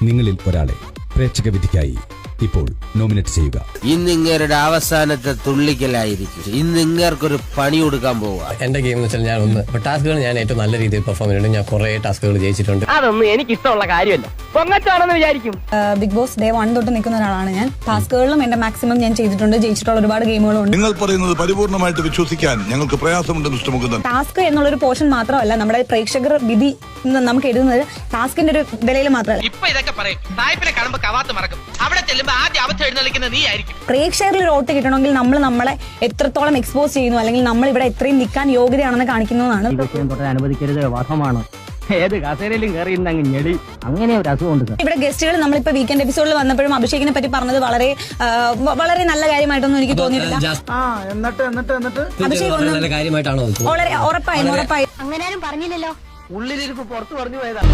നിങ്ങളിൽ ഒരാളെ പ്രേക്ഷക വിധിക്കായി ഇപ്പോൾ നോമിനേറ്റ് ചെയ്യുക. ഇന്ന് ഇങ്ങേരുടെ അവസാനത്തെ തുള്ളിക്കലായിരിക്കും. ഇന്ന് ഇങ്ങേർക്കൊരു പണി കൊടുക്കാൻ പോവുക. എന്റെ ഗെയിം എന്ന് വെച്ചാൽ ഞാൻ ടാസ്കുകൾ ഞാൻ ഏറ്റവും നല്ല രീതിയിൽ പെർഫോം ചെയ്തിട്ടുണ്ട്. ഞാൻ കുറെ ടാസ്കുകൾ ജയിച്ചിട്ടുണ്ട്. അതൊന്നും എനിക്ക് ഇഷ്ടമുള്ള കാര്യമല്ല. പൊങ്ങച്ചാണെന്ന് വിചാരിക്കും. ബിഗ് ബോസ് ഡേ 1 തൊട്ട് നിൽക്കുന്ന ഒരാളാണ് ഞാൻ. ടാസ്കുകളിലും എന്റെ മാക്സിമം ഞാൻ ചെയ്തിട്ടുണ്ട്. ജയിച്ചിട്ടുള്ള ഒരുപാട് ഗെയിമുകളുണ്ട്. നിങ്ങൾ പറയുന്നത് പരിപൂർണമായിട്ട് വിശ്വസിക്കാൻ ഞങ്ങൾക്ക് പ്രയാസമുണ്ട് മിസ്റ്റർ മുകുന്ദൻ. ടാസ്ക് എന്നുള്ളൊരു പോർഷൻ മാത്രമല്ല, നമ്മുടെ പ്രേക്ഷകർ വിധി നമുക്ക് എഴുതുന്നത് ടാസ്കിന്റെ ഒരു വിലയിൽ മാത്രമല്ല. ഇപ്പൊ ഇതൊക്കെ പറയും. സായിപ്പിനെ കാണുമ്പോ കവാത്ത് മറക്കും. അവിടെ ചെല്ലുമ്പോ ആദ്യം അവസ്ഥ എഴുന്നള്ളിക്കുന്ന നീ ആയിരിക്കും. പ്രേക്ഷകരിൽ ഒരു വോട്ട് കിട്ടണമെങ്കിൽ നമ്മൾ നമ്മളെ എത്രത്തോളം എക്സ്പോസ് ചെയ്യുന്നു, അല്ലെങ്കിൽ നമ്മൾ ഇവിടെ എത്രയും നിൽക്കാൻ യോഗ്യതയാണെന്ന് കാണിക്കുന്നതാണ്. അനുവദിക്കരുത്, വധമാണ്. ഏത് കസേരയിലും കയറിയിരുന്നങ്ങ് ഞെടി. അങ്ങനെ ഒരു അസുഖമുണ്ട്. ഇവിടെ ഗസ്റ്റുകൾ നമ്മളിപ്പോ വീക്കെൻഡ് എപ്പിസോഡിൽ വന്നപ്പോഴും അഭിഷേകിനെ പറ്റി പറഞ്ഞത് വളരെ നല്ല കാര്യമായിട്ടൊന്നും എനിക്ക് തോന്നിയിട്ടില്ല. അഭിഷേക് നല്ല കാര്യമായിട്ടാണോ? വളരെ ഉറപ്പായി അങ്ങനെ ആരും പറഞ്ഞില്ലല്ലോ. ഉള്ളിലിരിപ്പ് പുറത്തു പറഞ്ഞു പോയതാണ്.